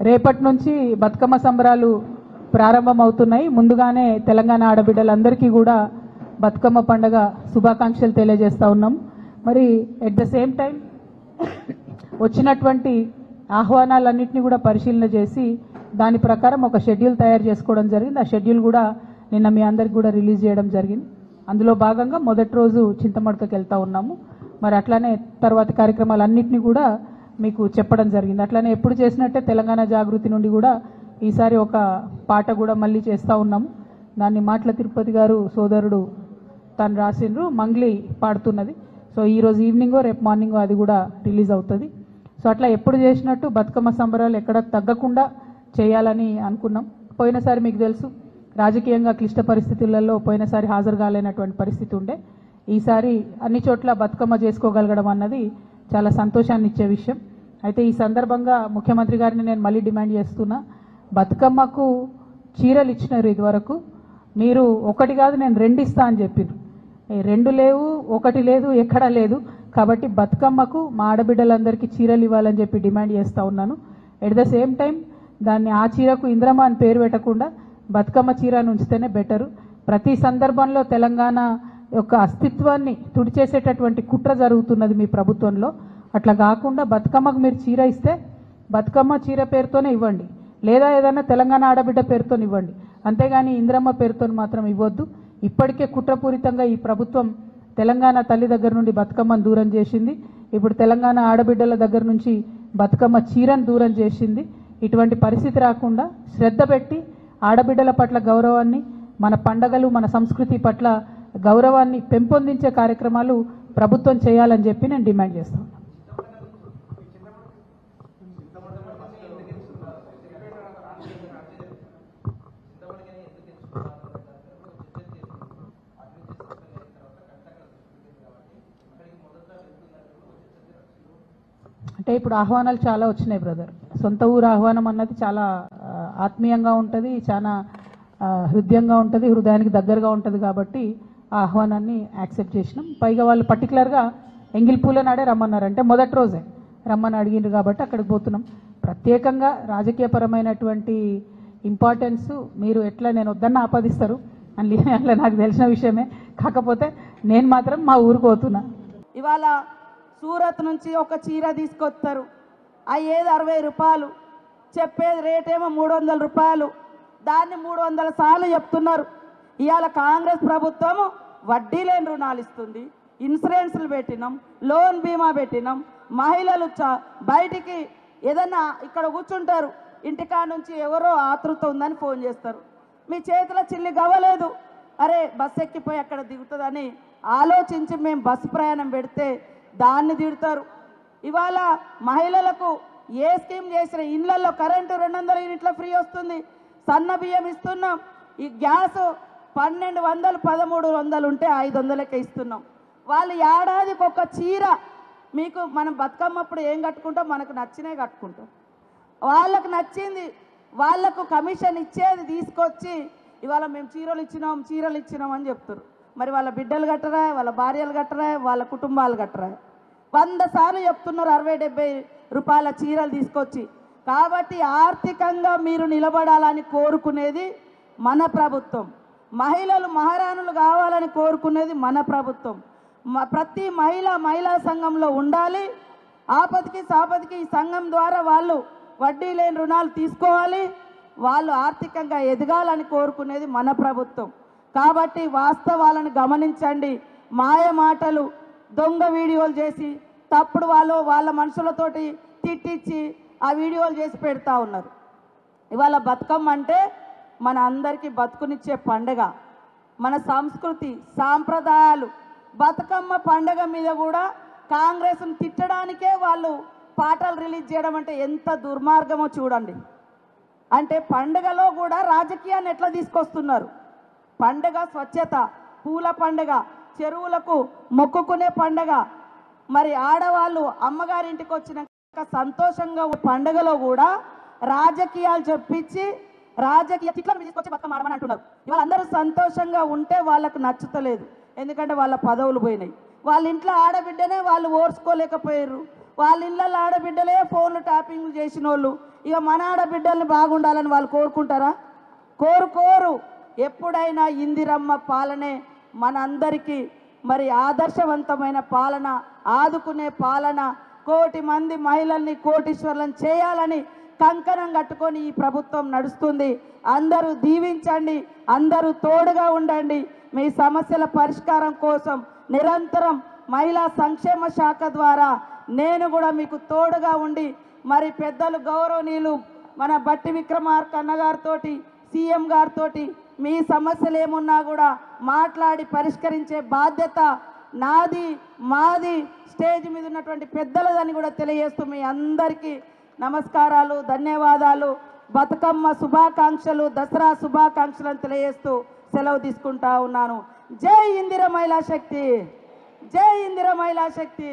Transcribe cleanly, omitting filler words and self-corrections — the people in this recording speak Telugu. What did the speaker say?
రేపటి నుంచి బతుకమ్మ సంబరాలు ప్రారంభమవుతున్నాయి. ముందుగానే తెలంగాణ ఆడబిడ్డలందరికీ కూడా బతుకమ్మ పండుగ శుభాకాంక్షలు తెలియజేస్తా ఉన్నాం. మరి ఎట్ ద సేమ్ టైం వచ్చినటువంటి ఆహ్వానాలన్నింటినీ కూడా పరిశీలన చేసి దాని ప్రకారం ఒక షెడ్యూల్ తయారు చేసుకోవడం జరిగింది. ఆ షెడ్యూల్ కూడా నిన్న మీ అందరికి కూడా రిలీజ్ చేయడం జరిగింది. అందులో భాగంగా మొదటి రోజు చింతమడకకి వెళ్తా ఉన్నాము. మరి అట్లానే తర్వాత కార్యక్రమాలన్నింటినీ కూడా మీకు చెప్పడం జరిగింది. అట్లానే ఎప్పుడు చేసినట్టే తెలంగాణ జాగృతి నుండి కూడా ఈసారి ఒక పాట కూడా మళ్ళీ చేస్తూ ఉన్నాము. దాన్ని మాటల తిరుపతి గారు సోదరుడు తను రాసిండ్రు, మంగ్లీ పాడుతున్నది. సో ఈరోజు ఈవినింగో రేపు మార్నింగో అది కూడా రిలీజ్ అవుతుంది. సో అట్లా ఎప్పుడు చేసినట్టు బతుకమ్మ సంబరాలు ఎక్కడ తగ్గకుండా చేయాలని అనుకున్నాం. పోయినసారి మీకు తెలుసు రాజకీయంగా క్లిష్ట పరిస్థితులలో పోయినసారి హాజరు కాలేనటువంటి పరిస్థితి ఉండే. ఈసారి అన్ని చోట్ల బతుకమ్మ చేసుకోగలగడం అన్నది చాలా సంతోషాన్ని ఇచ్చే విషయం. అయితే ఈ సందర్భంగా ముఖ్యమంత్రి గారిని నేను మళ్ళీ డిమాండ్ చేస్తున్నా, బతుకమ్మకు చీరలు ఇచ్చినారు ఇదివరకు, మీరు ఒకటి కాదు నేను 2 ఇస్తా అని చెప్పారు. 2 లేవు, 1 లేదు, ఎక్కడా లేదు. కాబట్టి బతుకమ్మకు మా ఆడబిడ్డలందరికీ చీరలు ఇవ్వాలని చెప్పి డిమాండ్ చేస్తూ ఉన్నాను. ఎట్ ద సేమ్ టైం దాన్ని ఆ చీరకు ఇంద్రమ్మ అని పేరు పెట్టకుండా బతుకమ్మ చీరను ఉంచితేనే బెటరు. ప్రతి సందర్భంలో తెలంగాణ యొక్క అస్తిత్వాన్ని తుడిచేసేటటువంటి కుట్ర జరుగుతున్నది మీ ప్రభుత్వంలో. అట్లా కాకుండా బతుకమ్మకు మీరు చీర ఇస్తే బతుకమ్మ చీర పేరుతోనే ఇవ్వండి, లేదా ఏదైనా తెలంగాణ ఆడబిడ్డ పేరుతో ఇవ్వండి, అంతేగాని ఇంద్రమ్మ పేరుతో మాత్రం ఇవ్వద్దు. ఇప్పటికే కుట్రపూరితంగా ఈ ప్రభుత్వం తెలంగాణ తల్లి దగ్గర నుండి బతుకమ్మను దూరం చేసింది. ఇప్పుడు తెలంగాణ ఆడబిడ్డల దగ్గర నుంచి బతుకమ్మ చీరను దూరం చేసింది. ఇటువంటి పరిస్థితి రాకుండా శ్రద్ధ పెట్టి ఆడబిడ్డల పట్ల గౌరవాన్ని, మన పండగలు మన సంస్కృతి పట్ల గౌరవాన్ని పెంపొందించే కార్యక్రమాలు ప్రభుత్వం చేయాలని చెప్పి నేను డిమాండ్ చేస్తాను. అంటే ఇప్పుడు ఆహ్వానాలు చాలా వచ్చినాయి బ్రదర్. సొంత ఊరు ఆహ్వానం అన్నది చాలా ఆత్మీయంగా ఉంటుంది, చాలా హృదయంగా ఉంటుంది, హృదయానికి దగ్గరగా ఉంటుంది. కాబట్టి ఆ ఆహ్వానాన్ని యాక్సెప్ట్ చేసినాం. పైగా వాళ్ళు పర్టికులర్గా ఎంగిల్పూల నాడే రమ్మన్నారు, అంటే మొదటి రోజే రమ్మని అడిగిండ్రు కాబట్టి అక్కడికి పోతున్నాం. ప్రత్యేకంగా రాజకీయపరమైనటువంటి ఇంపార్టెన్స్ మీరు ఎట్లా నేను వద్దన్న ఆపాదిస్తారు అని అట్లా నాకు తెలిసిన విషయమే. కాకపోతే నేను మాత్రం మా ఊరికి పోతున్నా. ఇవాళ సూరత్ నుంచి ఒక చీర తీసుకొస్తారు, అయ్యేది 60 రూపాయలు, చెప్పేది రేటేమో 300 రూపాయలు. దాన్ని 300 సార్లు చెప్తున్నారు. ఇవాళ కాంగ్రెస్ ప్రభుత్వము వడ్డీ లేని రుణాలు ఇస్తుంది, ఇన్సూరెన్స్లు పెట్టినాం, లోన్ బీమా పెట్టినాం. మహిళలు బయటికి ఏదన్నా ఇక్కడ కూర్చుంటారు, ఇంటికా నుంచి ఎవరో ఆతృత ఉందని ఫోన్ చేస్తారు, మీ చేతిలో చిల్లి గవ్వలేదు, అరే బస్సు ఎక్కిపోయి అక్కడ దిగుతుందని ఆలోచించి మేము బస్సు ప్రయాణం పెడితే దాన్ని తిడతారు. ఇవాళ మహిళలకు ఏ స్కీమ్ చేసిన ఇళ్లలో కరెంటు 200 యూనిట్ల ఫ్రీ వస్తుంది, సన్న బియ్యం ఇస్తున్నాం, ఈ గ్యాస్ 1200 1300 ఉంటే 500కే ఇస్తున్నాం. వాళ్ళు ఏడాదికి ఒక చీర, మీకు మనం బతుకమ్మప్పుడు ఏం కట్టుకుంటాం, మనకు నచ్చినవి కట్టుకుంటాం, వాళ్ళకు నచ్చింది వాళ్లకు కమిషన్ ఇచ్చేది తీసుకొచ్చి ఇవాళ మేము చీరలు ఇచ్చినాం అని చెప్తారు. మరి వాళ్ళ బిడ్డలు కట్టరా, వాళ్ళ భార్యలు కట్టరా, వాళ్ళ కుటుంబాలు కట్టరా? 100 సార్లు చెప్తున్నారు 60-70 రూపాయల చీరలు తీసుకొచ్చి. కాబట్టి ఆర్థికంగా మీరు నిలబడాలని కోరుకునేది మన ప్రభుత్వం, మహిళలు మహారాణులు కావాలని కోరుకునేది మన ప్రభుత్వం. ప్రతి మహిళా సంఘంలో ఉండాలి. ఆపదకి సాపదకి ఈ సంఘం ద్వారా వాళ్ళు వడ్డీ లేని రుణాలు తీసుకోవాలి, వాళ్ళు ఆర్థికంగా ఎదగాలని కోరుకునేది మన ప్రభుత్వం. కాబట్టి వాస్తవాలను గమనించండి. మాయ మాటలు, దొంగ వీడియోలు చేసి తప్పుడు వాళ్ళ మనుషులతోటి తిట్టించి ఆ వీడియోలు చేసి పెడతా ఉన్నారు. ఇవాళ బతుకమ్మ అంటే మన అందరికీ బతుకునిచ్చే పండుగ, మన సంస్కృతి సాంప్రదాయాలు. బతుకమ్మ పండుగ మీద కూడా కాంగ్రెస్ను తిట్టడానికే వాళ్ళు పాటలు రిలీజ్ చేయడం అంటే ఎంత దుర్మార్గమో చూడండి. అంటే పండుగలో కూడా రాజకీయాన్ని ఎట్లా తీసుకొస్తున్నారు. పండుగ స్వచ్ఛత, పూల పండుగ, చెరువులకు మొక్కుకునే పండుగ. మరి ఆడవాళ్ళు అమ్మగారింటికి వచ్చినాక సంతోషంగా పండుగలో కూడా రాజకీయాలు చెప్పించి రాజకీయ చిట్లను తీసుకొచ్చి బతుకమ్మ ఆడమని అంటున్నారు. ఇవాళ అందరూ సంతోషంగా ఉంటే వాళ్ళకు నచ్చుతలేదు, ఎందుకంటే వాళ్ళ పదవులు పోయినాయి. వాళ్ళ ఇంట్లో ఆడబిడ్డనే వాళ్ళు ఓర్చుకోలేకపోయారు, వాళ్ళ ఇళ్ళల్లో ఆడబిడ్డలే ఫోన్లు ట్యాపింగ్లు చేసిన వాళ్ళు ఇక మన ఆడబిడ్డల్ని బాగుండాలని వాళ్ళు కోరుకుంటారా? కోరుకోరు. ఎప్పుడైనా ఇందిరమ్మ పాలనే మనందరికీ మరి ఆదర్శవంతమైన పాలన, ఆదుకునే పాలన, కోటి మంది మహిళల్ని కోటీశ్వర్లను చేయాలని కంకణం కట్టుకొని ఈ ప్రభుత్వం నడుస్తుంది. అందరూ దీవించండి, అందరూ తోడుగా ఉండండి. మీ సమస్యల పరిష్కారం కోసం నిరంతరం మహిళా సంక్షేమ శాఖ ద్వారా నేను కూడా మీకు తోడుగా ఉండి మరి పెద్దలు గౌరవనీయులు మన బట్టి విక్రమార్క అన్నగారితో సీఎం గారితో మీ సమస్యలు ఏమున్నా కూడా మాట్లాడి పరిష్కరించే బాధ్యత నాది, మాది, స్టేజ్ మీద ఉన్నటువంటి పెద్దలదని కూడా తెలియజేస్తూ మీ అందరికీ నమస్కారాలు, ధన్యవాదాలు, బతుకమ్మ శుభాకాంక్షలు, దసరా శుభాకాంక్షలను తెలియజేస్తూ సెలవు తీసుకుంటా ఉన్నాను. జై ఇందిర మహిళా శక్తి, జై ఇందిర మహిళా శక్తి.